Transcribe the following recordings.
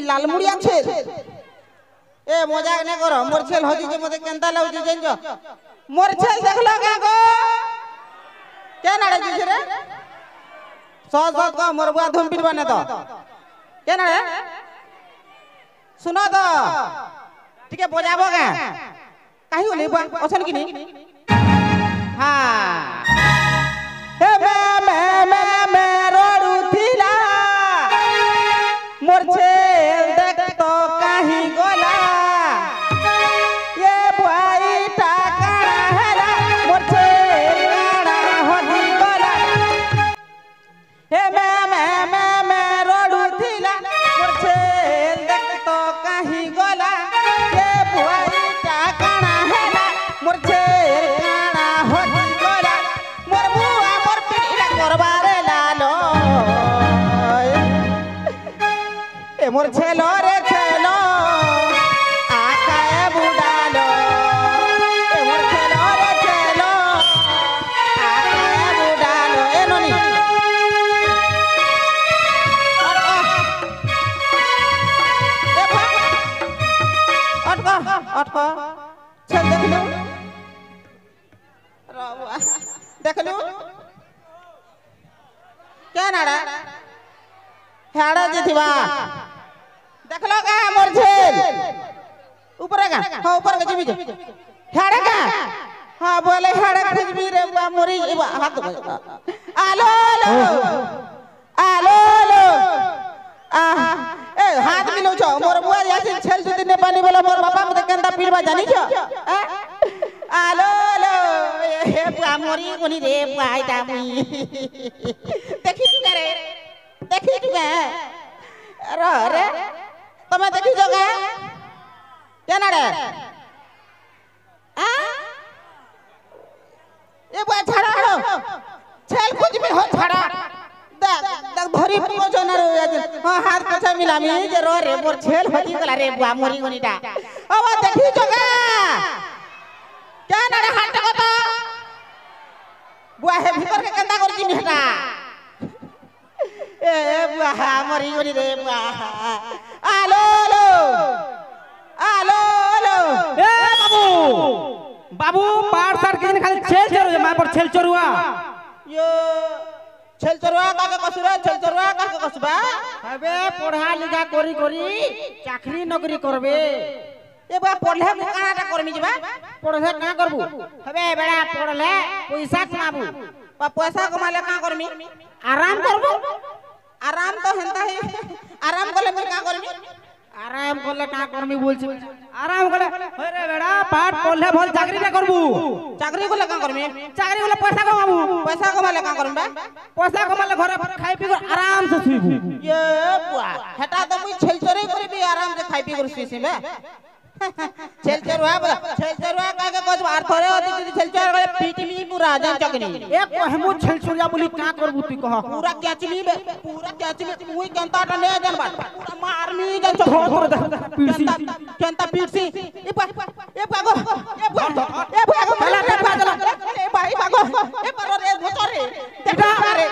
লালমুড়িয়া ছেল এ মজাক না করো মোর ছেল হজি যে মতে কেনতা লাগুছে জানছো মোর ছেল দেখলো কা গো কেন আড়ে দিছে রে সহজ সহজ কো মোর বুয়া ধুম পিরবা না তো কেন রে শুনো তো ঠিক বজাবো কা কাহি হলি বুয়া অছন কিনি হ্যাঁ হে মে রড়ু থিলা মোর ছেল দেখ তো কাহি গলা এ বুয়াইটা কাড়া হেলা মোর ছেল কাড়া হজি গলা হে মে রড়ু থিলা মোর ছেল দেখ তো কাহি গলা এ বুয়াইটা কাড়া হেলা মোর ছেল কাড়া হজি গলা মোর বুয়া মোর পিটিলা করবারে লালো এ মোর ছেলো রে ছেলো আকায়ে বুড়ালো এ মোর ছেলো রে ছেলো আকায়ে বুড়ালো এ ননি অটক ছেল দেখলু দেখলু কেন আড়া হেড়া জিথিবা देखलो का मोर झेल ऊपर का हां ऊपर का जीबी हेड़ा का हां बोले हेड़ा खजबी रे बा मोरी हाथ आलो आलो आ ए हाथ मिलो छ मोर बुआ यासी छेल जदी ने पानी बोला मोर बापा मते केंदा पीरबा जानी छ आलो हे बा मोरी कोनी रे बाईटा मुई देखि के रे तुम्हें देखी जोगा क्या नाड़े ये बुआ छाड़ा हड़ो छेल कुछ भी हो छाड़ा देख धरी पुओ जो ना रो हां हाथ कछा मिला मी जे रो रे मोर छेल हजी गला रे बुआ मोरी गोनीटा अब देखी जोगा क्या नाड़े हाथ को तो बुआ हे भीतर के कंदा करजी मिहटा ए बुआ मोरी गोनी रे बुआ आलो ए बाबू पार सार के खाली छेल चोरू मार पर छेल चोरुआ यो छेल चोरुआ काके कसुरा छेल चोरुआ काके कसबा हबे पढ़ा लिखा करी चाकरी नौकरी करबे ए बा पढ़ले कानाटा करमी जिबा पढ़ले का करबू हबे बेड़ा पढ़ले पैसा कमाबू बा पैसा कमाले का करमी आराम करबू आराम तो हेंता है आराम करले मैं का करमी आराम करले का करमी बोल छी आराम करले अरे बेड़ा पाठ पढ़ले भल चाकरी ना करबू चाकरी करले का करमी चाकरी करले पैसा कमाबू पैसा कमाले का करबा पैसा कमाले घरे खाई पी कर आराम से सुइबू ये बुआ हेटा तो मुई छेल चोरी करबी आराम से खाई पी कर सुइसी बे छेल चोरुआ काके कोच बार थोरे होती छेल चोरुआ पीटीमी पूरा जान चकनी एक कहमु छेल चोरुआ बोली का करबू तू कह पूरा कैचली बे पूरा कैचली मुई केनता ने जान बात पूरा मारमी जान केनता पीटसी ए पागो चला ए भाई पागो ए पर रे मोटरे देखा रे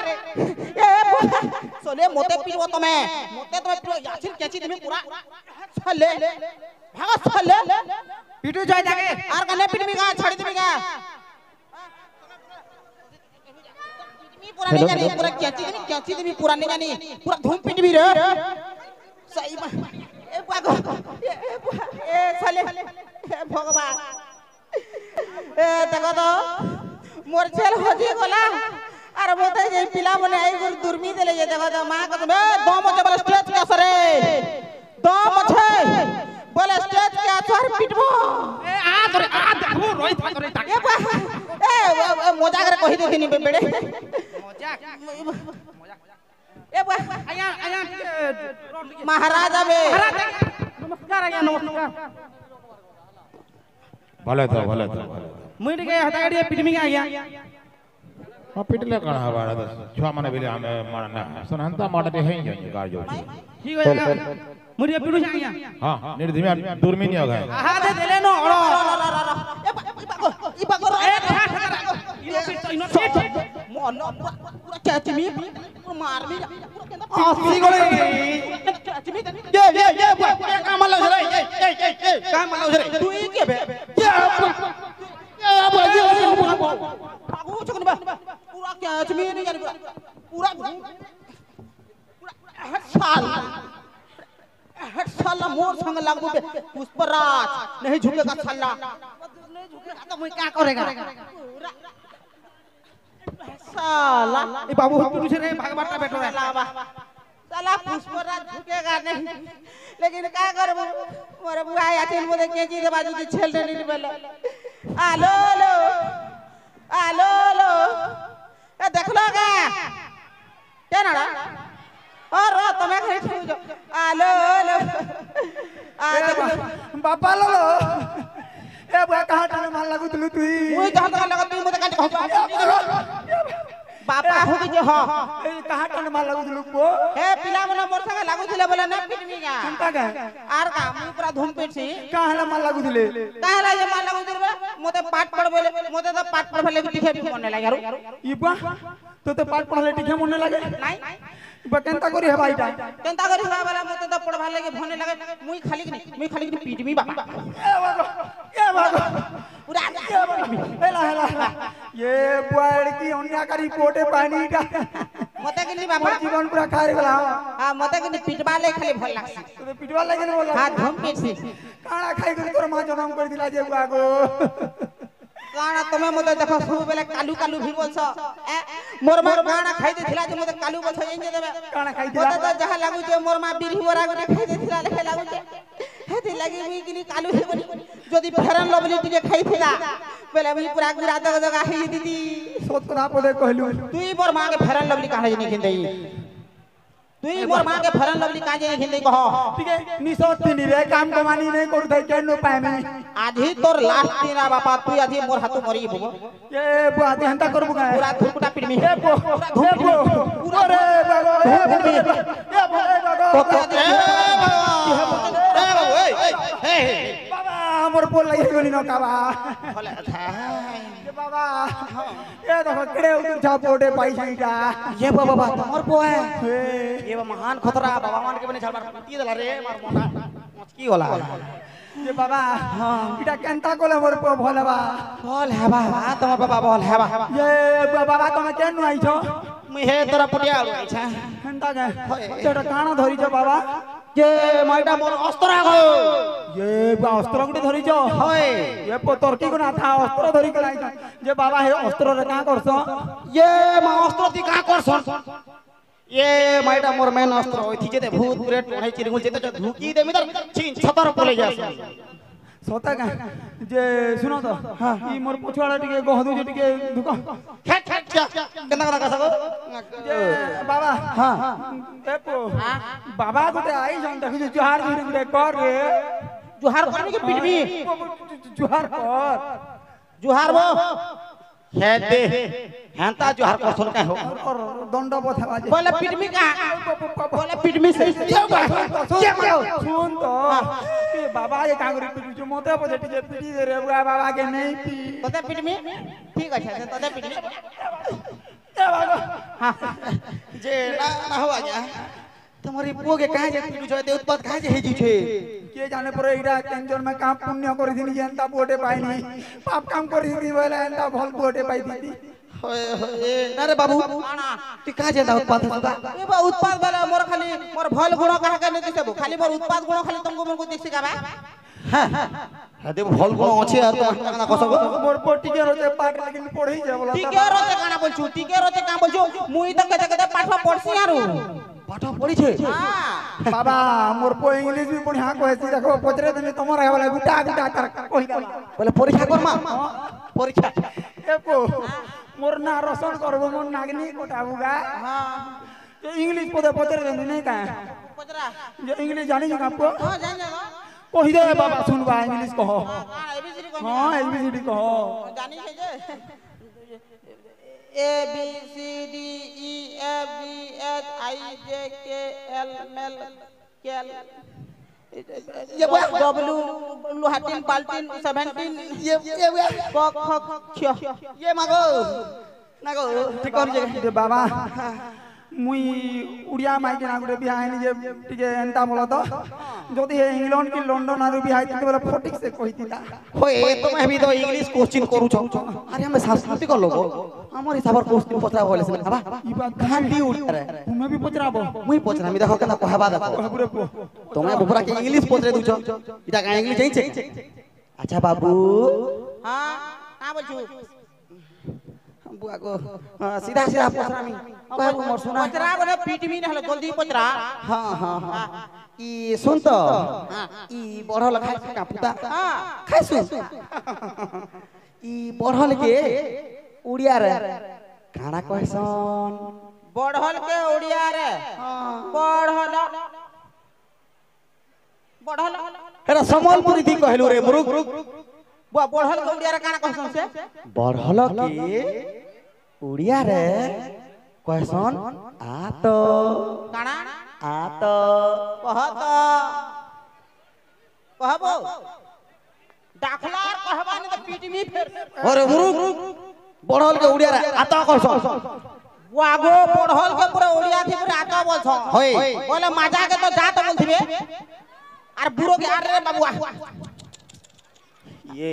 ए सोले मोते पीरो तमे पीरो याचिन कैची तुम पूरा चले भागा चले पीटू जाय जाके आर कने पीटमी का छाड़ी देबी का पूरा नहीं जानी पूरा कैची देबी पूरा नहीं जानी पूरा धूम पीटबी रे सही ए पागो ए चले भगवान ए देखो तो मोर छेल हजी गला अरे मोते जे पिला मने आई गुर दुर्मी देले जे देखो तो मां को दम जे बोले स्टेज के असरे दम छे बोले स्टेज के असर पिटबो ए आ देखबो रोई था करे ए मजाक रे कहि देखिनी बेबेड़े मजाक ए आया महाराज आबे नमस्कार आया नमस्कार भले तो मुई के हताड़ी पिटमी के आया हां पिटले कण हवाड़ा छुआ माने बेले हमें मारना सुनंता माडे है गार जो ठीक हो जाएगा मुझे पिटू जाइया हां निर्धिमे दूरमी नहीं होगा हां दे देले नो ई बागो ए मन पूरा कैचमी मार भी आसी गोले ये काम मारला रे काम मारला रे तू ये के बे बाबू चकन बा पूरा क्या चमी नहीं जानी पूरा हट साला मोर संग लागू बे पुष्पराज नहीं झुकेगा साला नहीं झुकेगा तो मैं क्या करेगा साला ए बाबू तू से रे भागबाटा बैठो रे साला पुष्पराज झुकेगा नहीं लेकिन क्या करूं मोरे बुआ आथिन मोरे केजी रे बाजू से छेल नहीं बेले आलो लो आलो लो ए देखलो का केना और तुम्हें खरी छू जो आलो लो आ देखलो बापा लो ए बुआ कहां टाने मार लागू तुलु तुई मुई जहां तक लगा तू मते काट कहू बापा हो जे हां ए कहां टाने मार लागू तुलु को ए पिला मन मोर संग लागू थिले बोले ना पिटमी का चिंता का आर का मुई पूरा धूम पिटसी काहला मार लागू दिले काहला ये मार लागू थिले मते पाठ पढ़ बोले मते तो पाठ पढ़ भले दिखे भी मन लागे यार ई बुआ तो पाठ पढ़ले टिके मन लागे नहीं बकेंता करी है भाईटा केंता करी हवा वाला मते तो पढ़वा लागे भने लागे मुई खाली की पिटमी बाबा ए बाबा पूरा हेला ये बुआड़ की अन्याकारी कोटे पानीटा मते कि बाबा जीवन पूरा खारे गला हां मते कि पिटवा ले खाली भल लागसी तो पिटवा लागे न बोला हां धूम पिटसी काना खाई कर तोर मां जन्म कर दिला जे बुआ को काना तुम्हें मते देखो सब बेले कालू कालू भी बोलछ मोर मां काना खाई देथिला जे मते कालू बोलछ एंगे देबे काना खाई दिला मते तो जहां लागु जे मोर मां बिरही वरा गने खाई देथिला लेखे लागु जे हेती लागी मी किनी कालू हे बनी जदी फेरन लवली टिके खाइथिला बेले मी पूरा गुरा दग दग आही दीदी सोत ना पदे कहलु तुई मोर मां के फेरन लवली काहे नहीं खिंदई तुई मोर मां के फेरन लवली काहे नहीं खिंदई कह ठीक है निसोत नी रे काम कमानी नहीं करू थई केनो पाए में आधी तोर लास्ट दिन आ बापा तू आधी मोर हाथ मरी बो ये बुआ दे हंता करबु का पूरा धुकुटा पिटमी ए बो पूरा रे बाबा ए बाबा बाबा हमर बोल लई गनी न काबा ये बाबा ये देखो केड़े उतर छा पोटे पैसाईटा ये बाबा तमर पो है ये महान खतरा बाबा मान के बने छाड़ मार पीती दला रे मार मोना मचकी होला ये बाबा इटा केंता कोले मोर पो भोलबा बोल है बाबा तमर बाबा बोल है बाबा ये बाबा तमे केन आई छो मुई हे तोरा पुटिया आई छा हंता के तेरा काना धरी छो बाबा ये माइटा मोर अस्त्र गो ये बा अस्त्र गुटे धरी छो होय ये पोतर की कोना था अस्त्र धरी के लाई जे बाबा हे अस्त्र रे का करसो ये मा अस्त्र ती का करसन ये माइटा मोर मेन अस्त्र होई थी जे भूत प्रेत टोहाई चिरगुल जेते जो धुकी दे मितर छीन छतर पले जास सोता का जे सुनो तो ई मोर पछवाड़ा टिके गहदु जे टिके दुका खट खट केना करा कसगो जे बाबा हां देखो बाबा गुटे आई जन देखि जुहार गुटे कर रे जुहार करबी के पिटबी जुहार बो हे दे हेंता जुहार करसन का हो और दंड बथावा जे बोले पिटमी का बोले पिटमी से सुन तो ए बाबा ये कांगरी पिटु मोते पछे टिके पिटी दे रे बाबा के नहीं पी तोते पिटमी ठीक আছে तोते पिटमी ए बाबा हां जे ना हो गया तुम्हारी पुओ के कहां जे पिटु छ दे उत्पाद कहां जे हेजी छे के जाने पर इरा टेंशन में काम पुण्य करि दिनी जनता पोटे पाइनी पाप काम करि दिनी बोले एंता भल पोटे पाई दीदी होय होय ना रे बाबू तू कहां जे उत्पाद होगा ए बा उत्पाद वाला मोर खाली मोर भल गुण कहां के नहीं दिसबो खाली मोर उत्पाद गुण खाली तुमको मन को दिख सिकाबा हां हां दे भल गुण अछि यार तुम काना कसबो मोर पोटी के रोते पाठ लेकिन पढ़ी जे बोला टिके रोते काना बोलछु टिके रोते का बोलछु मुई त कते कते पाठ पढ़सी यारू पाठ पढ़ी छे हां बाबा मोर पो इंग्लिश भी बढ़िया कहसी देखो पचरे देनी तमर है वाला गुटा गुटा कर कहि बोले परीक्षा कर मां परीक्षा एको मोर ना रसण करबो मोर नागनी कोटाबुगा हां ये इंग्लिश पदे पचरे देनी नहीं का पचरा ये इंग्लिश जानी जो आपको हां जान जा कहि दे बाबा सुनबा इंग्लिश कहो हां एबीसीडी कहो हां एबीसीडी कहो जानी छे जे A B C D E F G H I J K L M N K L ये W लुहाटिन बाल्टिन 17 ये क ख ख ये मागो नागो ठीक कर जे बाबा মুই উড়িয়া মাইকে না গুটে বিয়া হয়নি যে টিকে এন্তা বলো তো যদি ইংল্যান্ড কি লন্ডন আর বিয়া হইতে বলে ফটিক সে কইতিলা होय তুমি আমি তো ইংলিশ কোশ্চেন করুছ আরে আমি সাংস্কৃতিক লোক আমার হিসাবর কোশ্চেন পচরা বলে সে বাবা ইবা গান্ডি উঠরে তুমি বি পচরাবো মুই পচরা আমি দেখো কেনা কহাবা দেখো পুরে পো তুমি বুবরা কি ইংলিশ পচরে দুছ এটা কা ইংলিশ চাইছে আচ্ছা বাবু हां का बोलछु बुआ को सीधा सीधा पचरा मी कहबो मोर सुना पचरा बने पीटमी न हलो जल्दी पचरा हां हां हां ई सुन तो ई बढ़ल खाइ का पुता हां खाइ सुन ई बढ़ल के उड़िया रे खाना कहसन बढ़ल के उड़िया रे बढ़ल बढ़ल एरा समलपुरी थी कहलु रे मुरुक बुआ बढ़ल के उड़िया रे काना कहसन से बढ़ल के उड़िया रे कहसन आ तो काना आ तो कहत कहबो दाखलार कहबानी त पीटमी फेर अरे मुरुक बढ़ल के उड़िया रे आ तो कहसन वागो बढ़ल के पूरा उड़िया थी पूरा आ तो बोलछ होय बोले मजा के तो जा तो बोलथिबे आर बुरो के आरे बाबुआ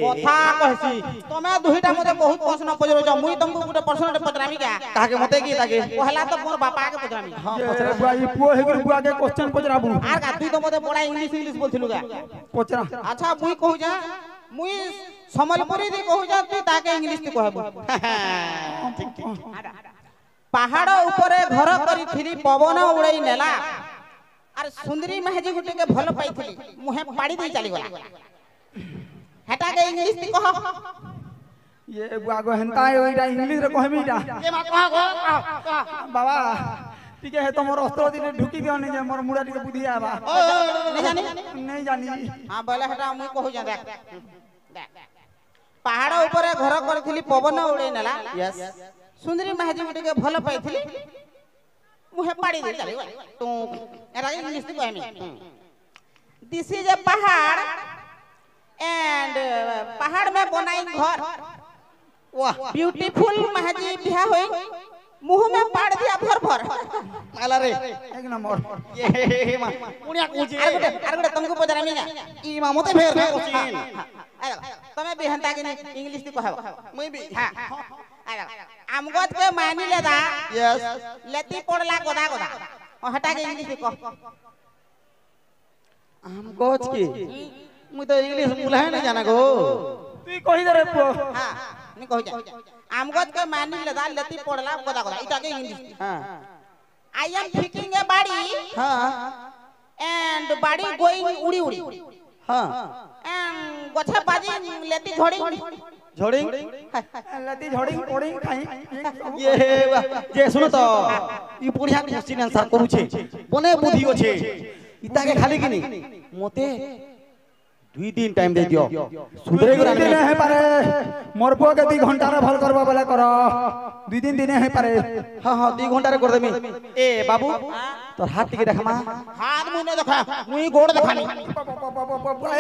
কথা কইছি তুমি দুইটা মতে বহুত প্রশ্ন পজরছ মুই তুমকু গুটে প্রশ্নতে পচরামি কা কাকে মতে কি তাকে পহলা তো মোর বাপা কে পচরামি हां পচরা বুয়া ই পুও হেগর বুয়া কে क्वेश्चन পচরাবু আর কা তুই তো মতে বড়া ইংলিশ বলছিলু কা পচরা আচ্ছা মুই কহু যা মুই সমলপুরি দি কহু যা তুই তাকে ইংলিশ তে কহবু ঠিক ঠিক পাহাড় উপরে ঘর করিছিলি পবন উড়াই নেলা আর সুন্দরী মেহজি গুটি के ভাল পাইছিলি মুহে পাড়ি দেই চালি গলা হেটা কে ইংলিশ তে কহ ये बुआ को हंता ओइटा इंग्लिश रे कहबीटा ए मा कह बाबा ठीक है तो मोर अस्त्र दिन ढुकी दियो नि जे मोर मुड़ा टिके बुद्धि आबा नहीं जानी हां बोले हेटा मुई कहू जा देख पहाड़ ऊपर घर करथिली पवन उड़े नेला यस सुंदरी महाजी गुटी के भल पाइथिली मुहे पाड़ी दे चली तू एरा इंग्लिश ती कहमी दिस इज अ पहाड़ एंड पहाड़ में बनाई घर वाह ब्यूटीफुल महाजी बिहा होई मुंह में पाड़ दिया भर भर आला रे एक नंबर ये मा पुनिया कुची आर गुटे तुमको पजरामी ना ई मा मते फेर ना कोचिन तमे बिहंता के इंग्लिश ती कहब मुई भी हां आमगत के मानी लेदा यस लेती पड़ला गोदा गोदा हटा के इंग्लिश ती कह आमगत के मुई तो इंग्लिश मुलाय नहीं जाना गो तू कहि दे रे पो हां नी कहि जा आमगत के मानी लेदा लेती पड़ला गोदा गोदा इटा के इंग्लिश हां आई एम फिकिंग ए बाड़ी हां एंड बाड़ी गोइंग उड़ी उड़ी हां एंड गछे बाजी लेती झड़ी झड़ी लती झड़ी पड़ी खाई ये जे सुनो तो ई पुरिया क्वेश्चन आंसर करू छे बने बुद्धि छे इता के खाली किनी मते 2-3 टाइम दे दियो सुधरे गरा दिन है पारे मोर पो के 2 घंटा रे भल करबा बोले कर 2-3 दिन है पारे हां हां 2 घंटा रे कर देमी ए बाबू तोर हाथ टिके देखमा हाथ मुई ने देखा मुई गोड़ देखानी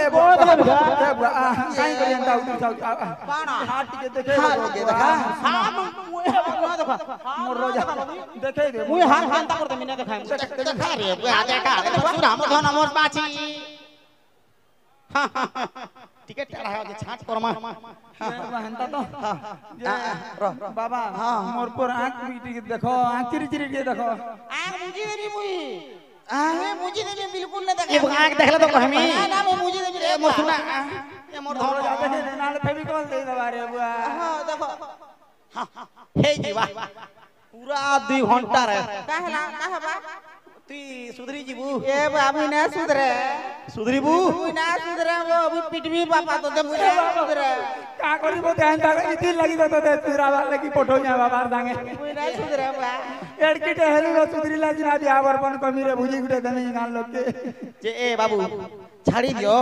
ए गोड़ देखा ए काई करी अंता उठ जाऊ काना हाथ टिके देखे हाथ टिके देखा हां मुई ना देखा मोर रोजा देखे दे मुई हाथ हाथ कर देमी ने देखा देखा रे आगे का सुरा हमर धन हमर पाछी टिकट चढ़ा के छाट करमा हंता तो बाबा मोर पर आंख भी देखो आंख चिरी चिरी के देखो आंख मुजी देबी मुई मैं मुजी देबी बिल्कुल न देखे आंख देखला तो कहमी ना मैं मुजी देबी रे मोर सुना ए मोर धन जाते थे नाल फेविकॉल दे दबा रे बुआ हां देखो हे जीवा पूरा 2 घंटा रे कहला कहबा तू सुधरी जीबू ए बाबू ना सुधरे सुधरीबू तू ना सुधरे वो अभी पिटवी बापा तो दे मुझे सुधरे का करिबो ध्यान दा इति लगी तो दे तुरा वाले की फोटो जा बाबा दांगे तू ना सुधरे बा एडकिटे हेलो सुधरी लाजी ना बिया बरपन कमी रे बुझी गुटे दने गान लोग के जे ए बाबू छाड़ी दियो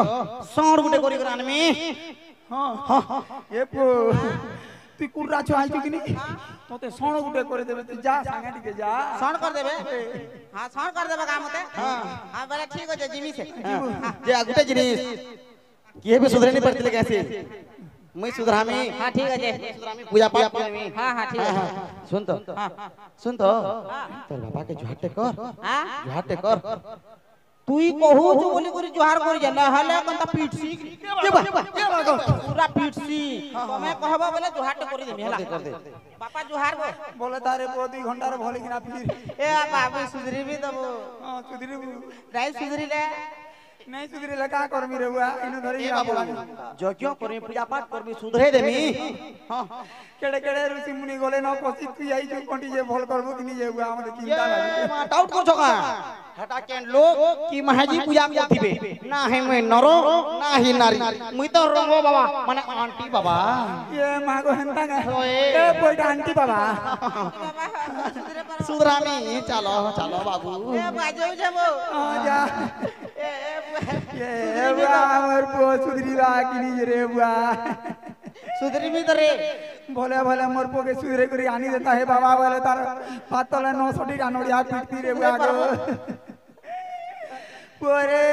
सौर गुटे करी करान में हां ए पो तू कुर्रा छ आइ कि नहीं तोते सोण गुटे करे देबे तू जा संगे टिके जा सोण कर देबे हां सोण कर देबे काम होते हां बोले ठीक हो जे जिमी से जे गुटे जिनिस किए भी सुधरे नहीं पड़ती कैसे मुई सुधरामी। हां ठीक है सुधरामी पूजा पाठ करमी। हां ठीक है सुन तो तोर बाबा के जुहाटे कर। हां जुहाटे कर तुई कहू जो बोली करी जुहार करी जा ना हले कंता पीटसी के बा पूरा पीटसी तमे कहबा बोले जुहाटे करी देनी हला कर दे बापा जुहार गो बोले तारे पो 2 घंटा रे भले किना फिर ए बाबू सुधरी भी तब हां सुधरी राई सुधरी ले नहीं सुधरी ले का करमी रे बुआ इनो धरी जो क्यों करमी पूजा पाठ करमी सुधरे देमी। हां केड़े केड़े ऋषि मुनि गले न कोसी तू आई जो कोंटी जे भल करबो कि नहीं जे बुआ हमरे चिंता लागी मा डाउट कर छका हटा केन लोग कि महाजी पूजा करथिबे ना है मैं नरो ना ही नारी मुई तो रंगो बाबा माने आंटी बाबा ये मागो हेंता का ए पोइटा आंटी बाबा सुधरामी चलो चलो बाबू ए बाजो जाबो हां जा ये बुआ हमर पो सुधरी बा कि नहीं रे बुआ सुधरी भी तरे भले भले मोर पो के सुधरे करी आनी देता है बाबा बोले तार पातले 900 टा नोड़िया पीटती रे बुआ गो पोरे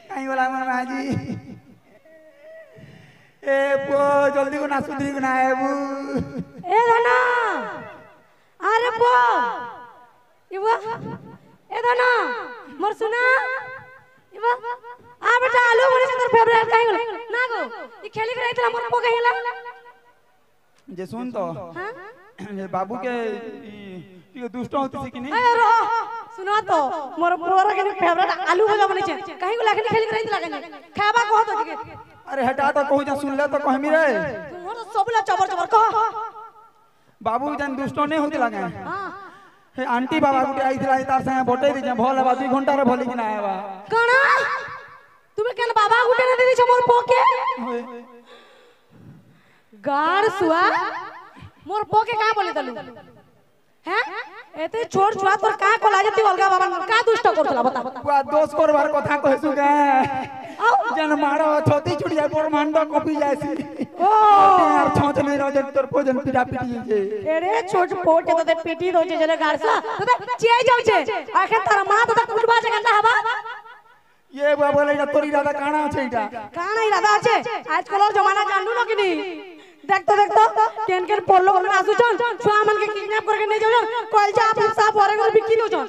काई बोला मन माजी ए पो जल्दी को ना सुधरी को ना है बू ए धना अरे पो इवा ए धना मोर सुना इवा आ बेटा आलू मोर से तोर फेवरेट काई गो ना गो ई खेली के रहितला मोर पो कहिला जे सुन तो हां ये बाबू के ई दुष्ट होती सी कि नहीं ए रो सुना तो मोर पोरा के फेवरेट आलू भजा बने छे काई गो लाखनी खेली के रहितला काई खाबा कहो तो के अरे हटा तो कहू जा सुन ले तो कहमी रे मोर सबला चबर चबर कह बाबू जन दुष्ट नहीं होती लगे हां हे आंटी बाबा गुटे आई थला तार संगे बटे दी जे भले बा 2 घंटा रे भली कि ना आवा कणा तुमे केन बाबा गुटे ने देदी छ मोर पोके गाड़ सुआ मोर पोके का बोली दलु हैं एते छोड़ छुआ तोर का कोला जति अलगा बाबा का दुष्ट करतला बता बुआ दोष करबार कथा कहसु गे जन मारो छोटी छुड़िया पर मांड कॉपी जायसी ओ यार छोच नहीं रह तोर भोजन पीड़ा पीटी जे एरे छोट पोटे तो पीटी दोचे जले गाड़ सा तो चिए जाउ छे आखे तार मां तो कुटबा जे गंदा हवा ये बुआ बोले जा तोरी दादा काना छै इटा काना इरादा আছে आजकल जमाना जानलु न कि नहीं देख तो केन केन पोल्लो कोन आसु छन छुआ मन के किडनैप करके नहीं जाउ कॉल जा आप साफ ओरे कर बिक्की दो छन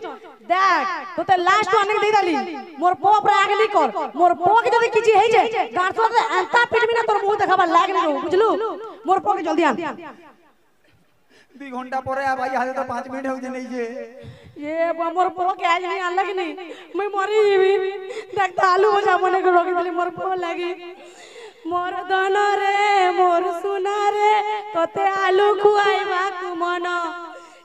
देख तो ते लास्ट वार्निंग दे दाली मोर पो पर आगे ली कर मोर पो के जदी किछि हे जे गाड़ तो अंता पिटबी ना तोर मुंह देखाबा लाग नहीं बुझलु मोर पो के जल्दी आन 2 घंटा परे आ भाई हाले तो 5 मिनट हो जे नहीं जे ये मोर पो के आज नहीं आन लगी नहीं मैं मरी जीवी देख तो आलू भजा बने के रोकी दिली मोर पो लागी मोर धन रे मोर सुना रे तोते आलू खुआइबा तू मन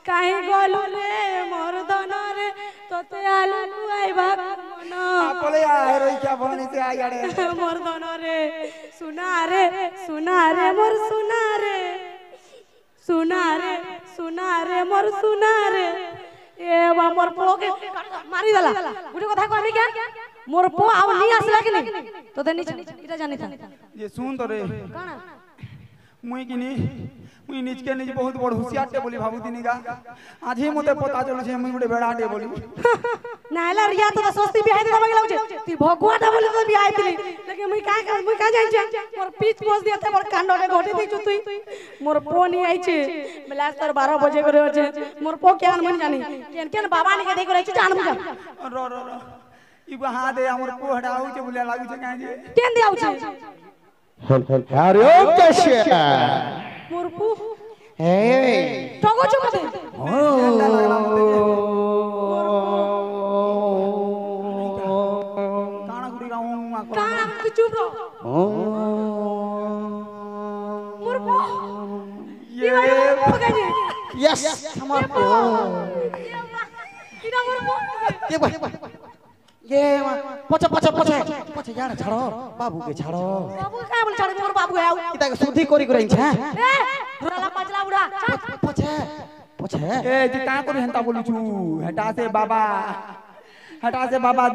काहे गलु रे मोर धन रे तोते आलू खुआइबा तू मन बोले आ रोई क्या बनी से आई आड़े मोर धन रे सुना रे मोर सुना रे मोर सुना रे ए बा मोर पो के मारी दला गुटे कथा कहबी क्या मोर पो आव नहीं आसला कि नहीं तो दे नीचे इटा जानी था ये सुन तो रे काना मुई निज के निज बहुत बड़ होशियार टे बोली भाबू दिनी का आज ही मते पता चलो छे मुई गुटे बेड़ा टे बोली नाला रिया तो सस्ती बिहाई दे लगला छे ती भगवा टा बोली तो बिहाई दिली लेकिन मुई का जाई छे मोर पीछ पोस दिया मोर कांडो के घोटी दी छु तुई मोर पो नहीं आई छे बेला तर 12 बजे करे छे मोर पो केन मन जानी केन बाबा ने के दे करे छे जान मुजा रो ई वहां दे हमर पो हटाऊ छे बोले लागू छे काहे जे केन दियाउ छे अरे कैसे मोर पो ए टगो छु कते काना गुडी राऊ मा काना तू चुप रहो मोर पो ये पो गजे यस हमर पो इना मोर पो ये पछे यार छाड़ो बाबू के छाड़ो बाबू का बोल छाड़ मोर बाबू आउ इता के शुद्धि करी करई छ ए रोला पचला उड़ा पछे ए जी का करी हंता बोलू छु हटा से बाबा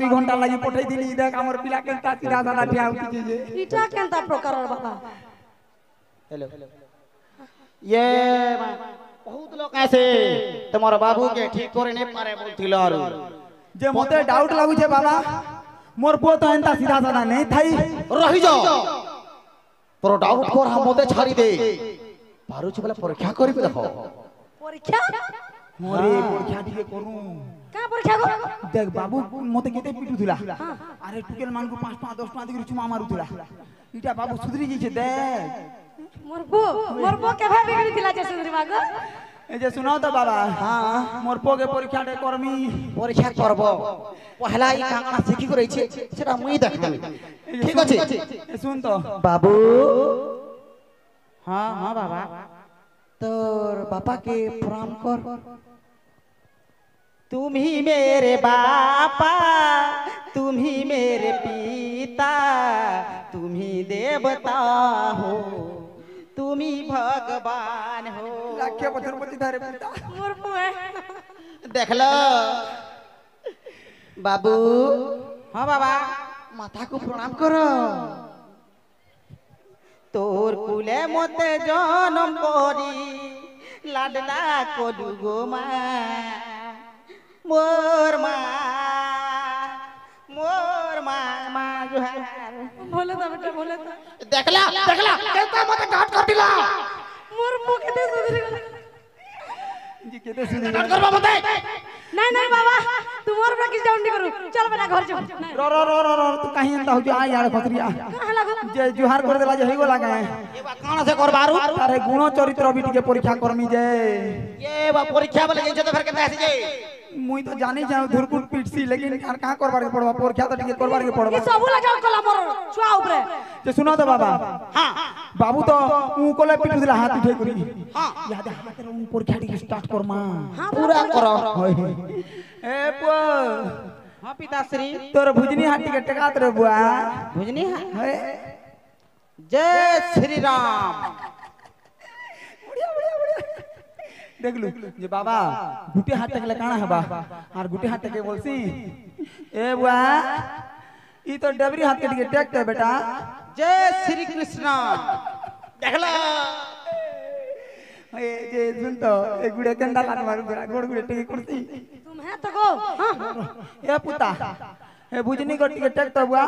2 घंटा लागि पठै दिली देख हमर पिला के सीधा साधा ठिया उठी जे इटा केनता प्रकार बाबा हेलो ये बहुत लोग ऐसे तुम्हारा बाबू के ठीक करे नहीं पारे बोलथिलो आरो जे मते डाउट लागू छे बाबा मोर पो तो हंता सीधा साधा नहीं थाई रही जाओ তোর ডাউট কর মতে ছাড়ি দে পারুছ বলে পরীক্ষা করিবি দেখো পরীক্ষা মোরে পরীক্ষা টিকে করু কা পরীক্ষা গো দেখ বাবু মতে কেতে পিটুথিলা আরে টুকেল মানকু 5 টাকা 10 টাকা দিকে চুমা মারুথিলা ইটা বাবু সুধরি যাইছে দেখ মোর বো কেভা বিগড়ি দিলা যে সুন্দরী বাগো এই যে শুনাও তো বাবা হ্যাঁ মোর পোকে পরীক্ষাটা করমি পরীক্ষা করব পহলা এই কাঁকড়া শিখি করেছে সেটা মুই দেখাবি ঠিক আছে শুন তো বাবু हाँ हाँ बाबा তোর বাবাকে প্রণাম কর तुम ही मेरे बापा तुम ही मेरे पिता तुम ही देवता हो तुम ही भगवान हो লাখে বছর পতি ধারে পিতা মোর বো দেখলো বাবু हाँ बाबा মাথাকে প্রণাম কর তোর কুলে মতে জনম করি লাডলা কলু গো মা মোর মা মা জোহার বলে তো বেটা বলে তো দেখলা কেতা মতে ঘাট কর দিলা মোর বো কেতে সুন্দরী গো জি কেতে শুনি ঘাট করবা মতে नहीं नहीं बाबा तुम्हारे ऊपर किस डाउन नहीं करूं चल बेटा घर चल रो रो रो रो रो तू कहीं अंदा हो जो आ यार खतरिया कहां लागो जे जुहार कर देला जे हेगो लागे ये बा काना से करबारू तारे गुण चरित्र भी टिके परीक्षा करमी जे ये बा परीक्षा बोले जइछ तो फिर केते आसी जे मुई तो जानी जाऊ धुरकुट पीटसी लेकिन यार कहां करबार के पड़वा परीक्षा तो टिके करबार के पड़वा ये सब लगाओ कला मोर छुआ ऊपर जे सुनो तो बाबा हां बाबू तो ऊ कोले पिटु दिला हाथ उठे करी हां याद हाथ रे ऊ परीक्षा टिके स्टार्ट कर मा हां पूरा करो होय ए पो हाँ पिताश्री तोर भुजनी हाथ टिके टकात रे बुआ भुजनी है होय जय श्री राम देखलु जे बाबा गुटे हाथ टेकले काना हबा और गुटे हाथ टेके बोलसी ए बुआ ई तो डबरी हाथ के टिके टेकते बेटा जय श्री कृष्ण देखला ए जे सुन तो ए गुड़े कंदा लात मारू गोड़ गुड़े टिके कुर्सी तुम है तो गो हां ए पुता ए भुजनी को टिके टेकते बुआ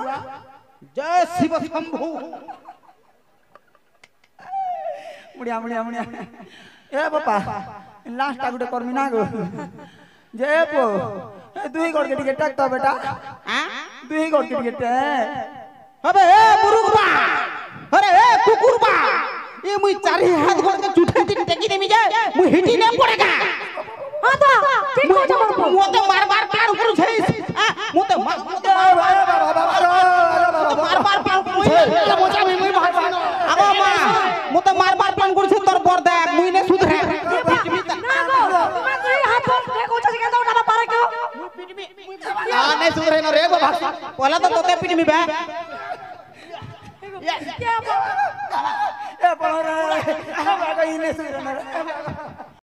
जय शिव शंभु मुड़िया मुड़िया मुड़िया ए पापा लास्ट टा गुटे करमी ना गो जे पो ए दुई गोड़ के टिके टेकता बेटा हाँ दुई गोड़ के टिके टेक अबे ए मुरुगबा अरे ए कुकुरबा ये मुई चारी हाथ गोड़ के चुठा दिन टेकी देमी जाए मुई हिटी ने पड़ेगा हां तो ठीक हो जा मोर बो मुते मार मार पार करू छै मुते मार पार करू छै मोचा में मुई मार आगो मा मुते मार पार करू छै तोर बर दे मुई ने सुधरे ना गो तुम्हारे दुई हाथ देखो छ के तो उठा पारे क्यों आ नहीं सुधरे न रे बाबा पहला तो तोते पिटमी बे क्या ए पड़ा रे बाबा इने सुन रे